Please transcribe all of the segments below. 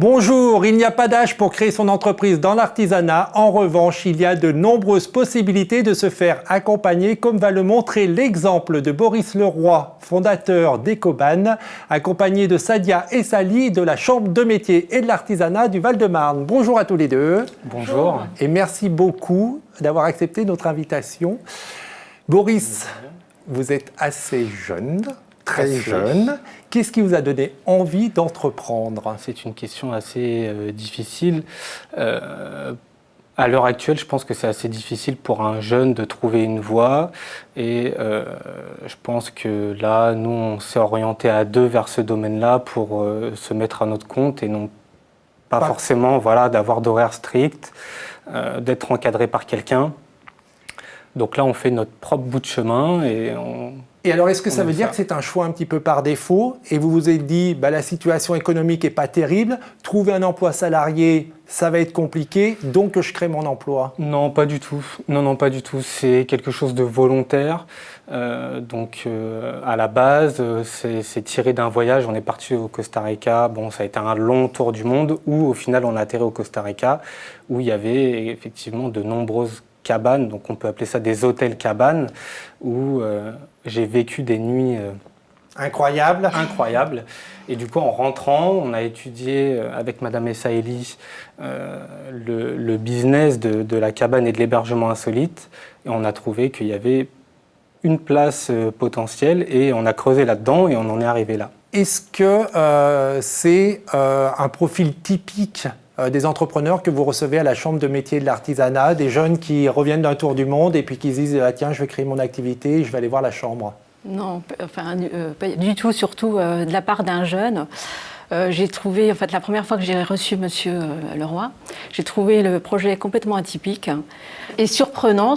Bonjour, il n'y a pas d'âge pour créer son entreprise dans l'artisanat. En revanche, il y a de nombreuses possibilités de se faire accompagner, comme va le montrer l'exemple de Boris Leroy, fondateur d'Ecoban, accompagné de Sadia et Sally de la Chambre de métier et de l'artisanat du Val-de-Marne. Bonjour à tous les deux. Bonjour. Et merci beaucoup d'avoir accepté notre invitation. Boris, vous êtes assez jeune. Très jeune. Qu'est-ce qui vous a donné envie d'entreprendre ? C'est une question assez difficile. À l'heure actuelle, je pense que c'est assez difficile pour un jeune de trouver une voie. Et je pense que là, nous, on s'est orienté à deux vers ce domaine-là pour se mettre à notre compte et non pas forcément d'avoir d'horaire strict, d'être encadré par quelqu'un. Donc là, on fait notre propre bout de chemin et Et alors, est-ce que ça veut dire que c'est un choix un petit peu par défaut et vous vous êtes dit, la situation économique n'est pas terrible, trouver un emploi salarié, ça va être compliqué, donc je crée mon emploi ? Non, pas du tout. Non, pas du tout. C'est quelque chose de volontaire. À la base, c'est tiré d'un voyage. On est parti au Costa Rica. Bon, ça a été un long tour du monde où, au final, on a atterri au Costa Rica, où il y avait effectivement de nombreuses cabanes, donc on peut appeler ça des hôtels cabanes, où j'ai vécu des nuits incroyables. Et du coup, en rentrant, on a étudié avec Madame Essaeli le business de la cabane et de l'hébergement insolite, et on a trouvé qu'il y avait une place potentielle, et on a creusé là-dedans, et on en est arrivé là. Est-ce que c'est un profil typique des entrepreneurs que vous recevez à la Chambre de métier de l'artisanat, des jeunes qui reviennent d'un tour du monde et puis qui se disent tiens, je vais créer mon activité, je vais aller voir la Chambre? Non, pas du tout, surtout de la part d'un jeune. J'ai trouvé, la première fois que j'ai reçu Monsieur Leroy, j'ai trouvé le projet complètement atypique et surprenant.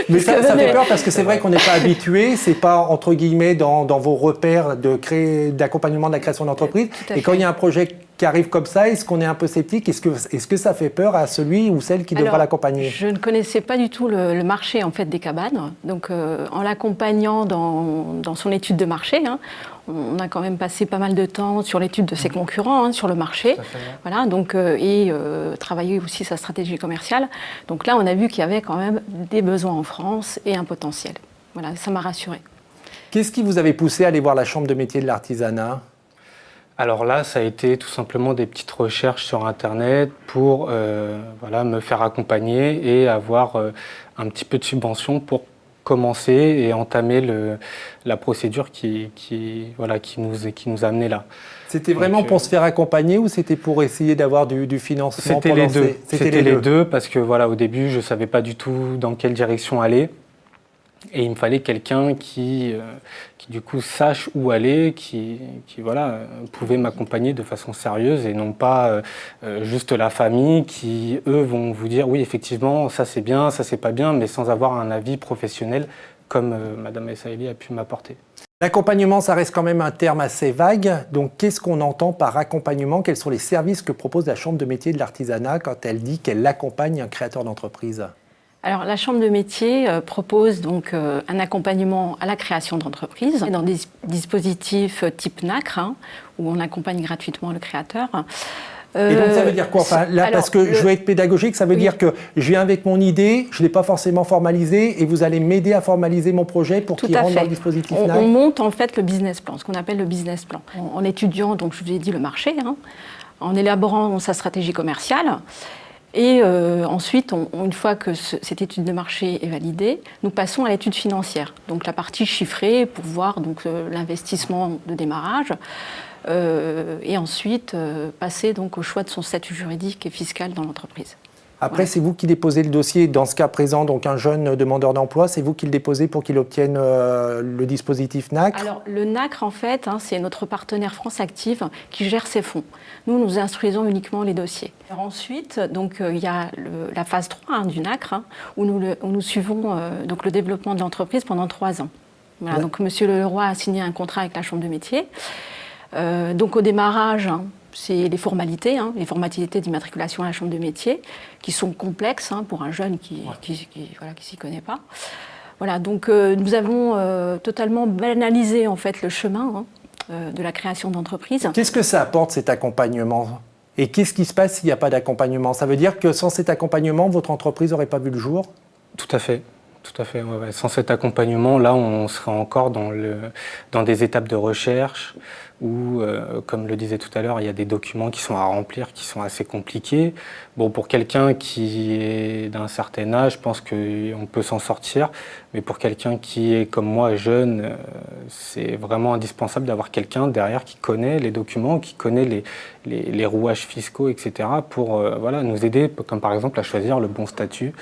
Mais ça fait peur parce que c'est vrai qu'on n'est pas habitué, c'est pas entre guillemets dans vos repères d'accompagnement de la création d'entreprise. Et quand il y a un projet qui arrive comme ça, est-ce qu'on est un peu sceptique ? Est-ce que ça fait peur à celui ou celle qui devra l'accompagner ? Je ne connaissais pas du tout le marché en fait des cabanes. Donc en l'accompagnant dans son étude de marché, on a quand même passé pas mal de temps sur l'étude de ses concurrents, sur le marché. Voilà, donc, et travailler aussi sa stratégie commerciale. Donc là, on a vu qu'il y avait quand même des besoins en France et un potentiel. Voilà, ça m'a rassurée. Qu'est-ce qui vous avait poussé à aller voir la Chambre de métier de l'artisanat ? Alors là, ça a été tout simplement des petites recherches sur Internet pour me faire accompagner et avoir un petit peu de subvention pour commencer et entamer la procédure qui nous a amenés là. C'était vraiment pour se faire accompagner ou c'était pour essayer d'avoir du financement? C'était les deux. C'était les deux parce que au début, je ne savais pas du tout dans quelle direction aller. Et il me fallait quelqu'un qui du coup sache où aller, qui pouvait m'accompagner de façon sérieuse et non pas juste la famille qui, eux, vont vous dire oui, effectivement, ça c'est bien, ça c'est pas bien, mais sans avoir un avis professionnel comme Madame Essaeli a pu m'apporter. L'accompagnement, ça reste quand même un terme assez vague. Donc, qu'est-ce qu'on entend par accompagnement ? Quels sont les services que propose la Chambre de métier de l'artisanat quand elle dit qu'elle accompagne un créateur d'entreprise ? Alors, la Chambre de métier propose donc un accompagnement à la création d'entreprise dans des dispositifs type NACRE, où on accompagne gratuitement le créateur. Et donc ça veut dire quoi ? Parce que je veux être pédagogique, ça veut dire que je viens avec mon idée, je ne l'ai pas forcément formalisée, et vous allez m'aider à formaliser mon projet pour qu'il rentre dans le dispositif NACRE. On monte en fait le business plan, ce qu'on appelle le business plan. En étudiant, donc je vous ai dit, le marché, en élaborant sa stratégie commerciale. Et ensuite, une fois que cette étude de marché est validée, nous passons à l'étude financière, donc la partie chiffrée pour voir l'investissement de démarrage, et ensuite passer donc au choix de son statut juridique et fiscal dans l'entreprise. Après, c'est vous qui déposez le dossier. Dans ce cas présent, donc un jeune demandeur d'emploi, c'est vous qui le déposez pour qu'il obtienne le dispositif NACRE ? Alors, le NACRE, en fait, c'est notre partenaire France Active qui gère ses fonds. Nous instruisons uniquement les dossiers. Alors ensuite, il y a la phase 3 du NACRE, où nous suivons le développement de l'entreprise pendant 3 ans. Voilà, ouais. Donc, M. Leroy a signé un contrat avec la Chambre de métier. Donc, au démarrage, c'est les formalités d'immatriculation à la Chambre de métier, qui sont complexes pour un jeune qui s'y connaît pas. Voilà, donc nous avons totalement banalisé en fait le chemin de la création d'entreprise. Qu'est-ce que ça apporte cet accompagnement ? Et qu'est-ce qui se passe s'il n'y a pas d'accompagnement ? Ça veut dire que sans cet accompagnement, votre entreprise n'aurait pas vu le jour ? Tout à fait. Tout à fait. Ouais. Sans cet accompagnement, là, on serait encore dans des étapes de recherche où, comme le disait tout à l'heure, il y a des documents qui sont à remplir, qui sont assez compliqués. Bon, pour quelqu'un qui est d'un certain âge, je pense qu'on peut s'en sortir. Mais pour quelqu'un qui est comme moi, jeune, c'est vraiment indispensable d'avoir quelqu'un derrière qui connaît les documents, qui connaît les rouages fiscaux, etc. pour nous aider, comme par exemple à choisir le bon statut.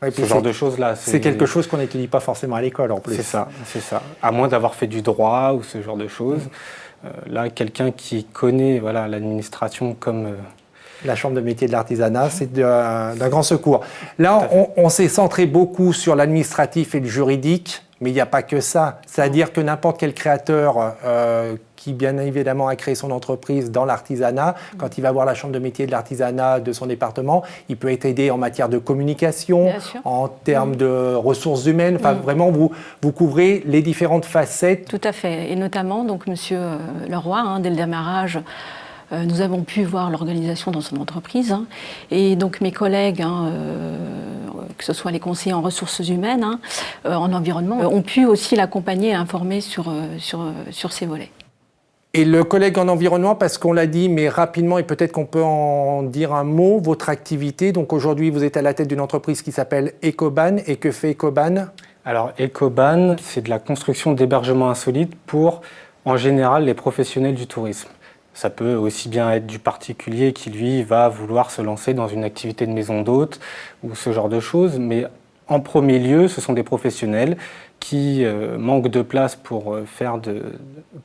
Ce genre de choses-là. C'est quelque chose qu'on n'étudie pas forcément à l'école en plus. C'est ça. À moins d'avoir fait du droit ou ce genre de choses. Là, quelqu'un qui connaît l'administration comme... La Chambre de métiers de l'artisanat, c'est d'un grand secours. Là, on s'est centré beaucoup sur l'administratif et le juridique, mais il n'y a pas que ça. C'est-à-dire que n'importe quel créateur qui, bien évidemment, a créé son entreprise dans l'artisanat, quand il va voir la Chambre de métiers de l'artisanat de son département, il peut être aidé en matière de communication, en termes de ressources humaines. Enfin, vraiment, vous couvrez les différentes facettes. Tout à fait. Et notamment, donc, Monsieur Leroy, dès le démarrage, nous avons pu voir l'organisation dans son entreprise. Et donc, mes collègues, que ce soit les conseillers en ressources humaines, en environnement, ont pu aussi l'accompagner et informer sur ces volets. Et le collègue en environnement, parce qu'on l'a dit, mais rapidement, et peut-être qu'on peut en dire un mot, votre activité. Donc aujourd'hui, vous êtes à la tête d'une entreprise qui s'appelle Ecoban. Et que fait Ecoban ? Alors Ecoban, c'est de la construction d'hébergements insolites pour, en général, les professionnels du tourisme. Ça peut aussi bien être du particulier qui, lui, va vouloir se lancer dans une activité de maison d'hôte ou ce genre de choses. Mais en premier lieu, ce sont des professionnels qui manquent de place pour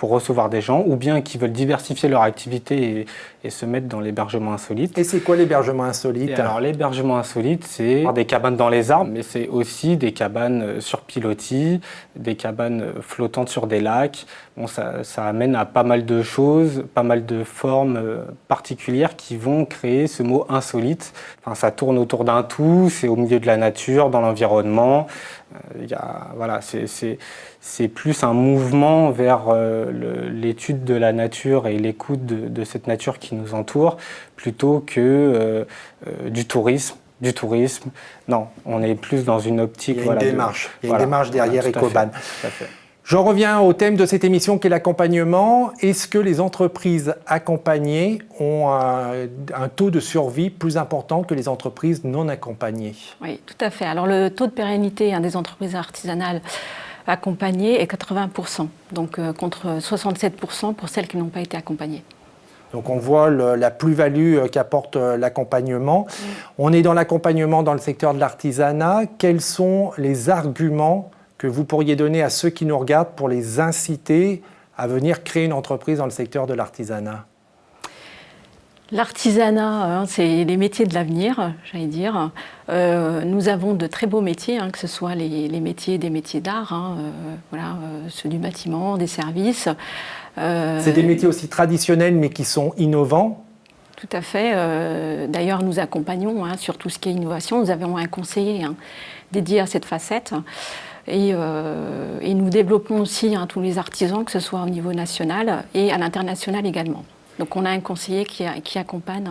recevoir des gens, ou bien qui veulent diversifier leur activité et se mettre dans l'hébergement insolite. Et c'est quoi l'hébergement insolite ? Alors l'hébergement insolite, c'est des cabanes dans les arbres, mais c'est aussi des cabanes sur pilotis, des cabanes flottantes sur des lacs. Bon, ça amène à pas mal de choses, pas mal de formes particulières qui vont créer ce mot insolite. Enfin, ça tourne autour d'un tout, c'est au milieu de la nature, dans l'environnement. C'est plus un mouvement vers l'étude de la nature et l'écoute de cette nature qui nous entoure, plutôt que du tourisme. Non, on est plus dans une optique... Il y a une démarche, une démarche derrière Ecoban. J'en reviens au thème de cette émission qui est l'accompagnement. Est-ce que les entreprises accompagnées ont un taux de survie plus important que les entreprises non accompagnées ? Oui, tout à fait. Alors le taux de pérennité des entreprises artisanales accompagnées est 80%, donc contre 67% pour celles qui n'ont pas été accompagnées. Donc on voit la plus-value qu'apporte l'accompagnement. On est dans l'accompagnement dans le secteur de l'artisanat. Quels sont les arguments que vous pourriez donner à ceux qui nous regardent pour les inciter à venir créer une entreprise dans le secteur de l'artisanat ? L'artisanat, c'est les métiers de l'avenir, j'allais dire. Nous avons de très beaux métiers, que ce soit les métiers des métiers d'art, ceux du bâtiment, des services. C'est des métiers aussi traditionnels, mais qui sont innovants. Tout à fait. D'ailleurs, nous accompagnons sur tout ce qui est innovation. Nous avons un conseiller dédié à cette facette. Et nous développons aussi tous les artisans, que ce soit au niveau national et à l'international également. Donc on a un conseiller qui accompagne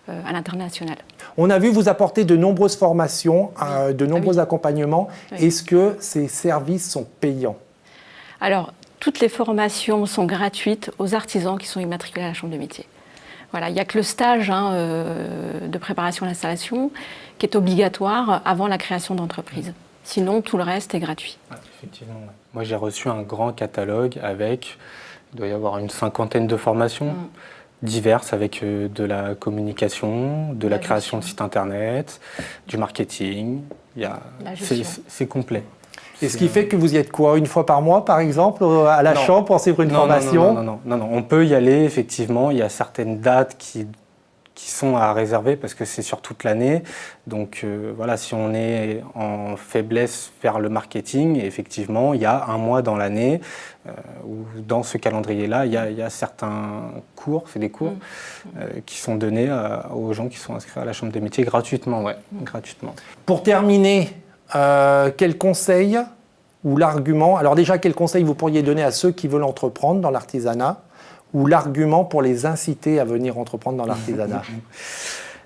à l'international. On a vu vous apporter de nombreuses formations, de nombreux accompagnements. Oui. Est-ce que ces services sont payants ? Alors, toutes les formations sont gratuites aux artisans qui sont immatriculés à la Chambre de métiers. Voilà, il n'y a que le stage de préparation à l'installation qui est obligatoire avant la création d'entreprise. Sinon, tout le reste est gratuit. Effectivement. Ouais. Moi, j'ai reçu un grand catalogue avec, il doit y avoir une 50aine de formations diverses avec de la communication, de la création de sites internet, du marketing. C'est complet. Et ce qui fait que vous y êtes quoi, une fois par mois, par exemple, à la Chambre pour suivre une formation ? Non. On peut y aller, effectivement. Il y a certaines dates qui sont à réserver parce que c'est sur toute l'année. Donc si on est en faiblesse vers le marketing, effectivement, il y a un mois dans l'année où dans ce calendrier-là, il y a certains cours, c'est des cours qui sont donnés aux gens qui sont inscrits à la Chambre des métiers gratuitement. Gratuitement. Pour terminer, quel conseil ou l'argument, alors déjà quel conseil vous pourriez donner à ceux qui veulent entreprendre dans l'artisanat, ou l'argument pour les inciter à venir entreprendre dans l'artisanat?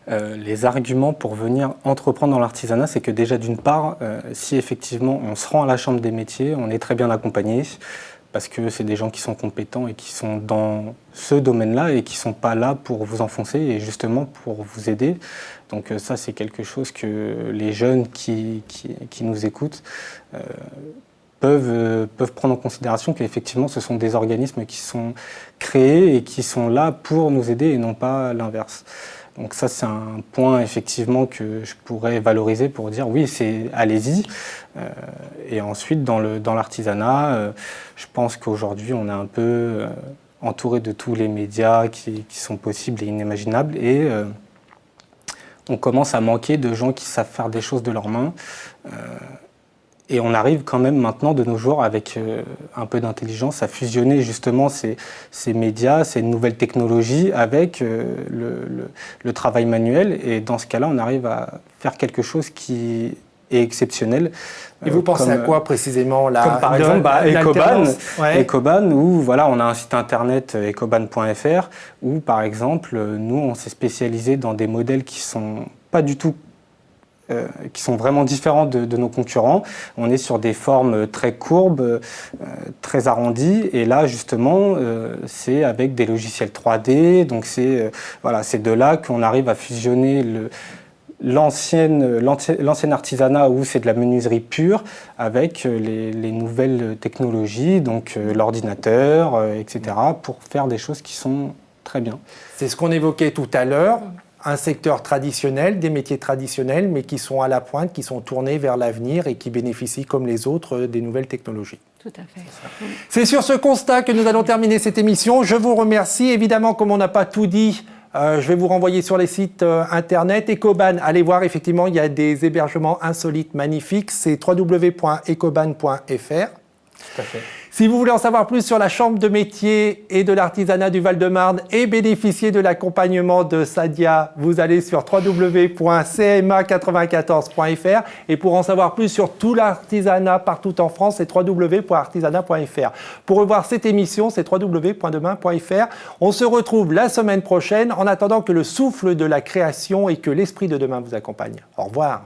Les arguments pour venir entreprendre dans l'artisanat, c'est que déjà d'une part, si effectivement on se rend à la Chambre des métiers, on est très bien accompagné, parce que c'est des gens qui sont compétents et qui sont dans ce domaine-là et qui ne sont pas là pour vous enfoncer et justement pour vous aider. Donc ça, c'est quelque chose que les jeunes qui nous écoutent peuvent prendre en considération, qu'effectivement, ce sont des organismes qui sont créés et qui sont là pour nous aider et non pas l'inverse. Donc ça, c'est un point effectivement que je pourrais valoriser pour dire oui, allez-y. Et ensuite, dans l'artisanat, je pense qu'aujourd'hui, on est un peu entouré de tous les médias qui sont possibles et inimaginables. Et on commence à manquer de gens qui savent faire des choses de leurs mains. Et on arrive quand même maintenant de nos jours avec un peu d'intelligence à fusionner justement ces médias, ces nouvelles technologies avec le travail manuel. Et dans ce cas-là, on arrive à faire quelque chose qui est exceptionnel. Et vous pensez à quoi précisément là? Comme par exemple Ecoban, ouais. Ecoban, où voilà, on a un site internet ecoban.fr, où par exemple, nous, on s'est spécialisé dans des modèles qui sont pas du tout qui sont vraiment différents de nos concurrents. On est sur des formes très courbes, très arrondies, et là justement c'est avec des logiciels 3D, donc c'est de là qu'on arrive à fusionner l'ancien artisanat où c'est de la menuiserie pure avec les nouvelles technologies, donc l'ordinateur, etc., pour faire des choses qui sont très bien. C'est ce qu'on évoquait tout à l'heure. Un secteur traditionnel, des métiers traditionnels, mais qui sont à la pointe, qui sont tournés vers l'avenir et qui bénéficient, comme les autres, des nouvelles technologies. Tout à fait. C'est sur ce constat que nous allons terminer cette émission. Je vous remercie. Évidemment, comme on n'a pas tout dit, je vais vous renvoyer sur les sites internet. Ecoban, allez voir, effectivement, il y a des hébergements insolites, magnifiques. C'est www.ecoban.fr. Tout à fait. Si vous voulez en savoir plus sur la Chambre de métier et de l'artisanat du Val-de-Marne et bénéficier de l'accompagnement de Sadia, vous allez sur www.cma94.fr. Et pour en savoir plus sur tout l'artisanat partout en France, c'est www.artisanat.fr. Pour revoir cette émission, c'est www.demain.fr. On se retrouve la semaine prochaine en attendant que le souffle de la création et que l'esprit de demain vous accompagne. Au revoir.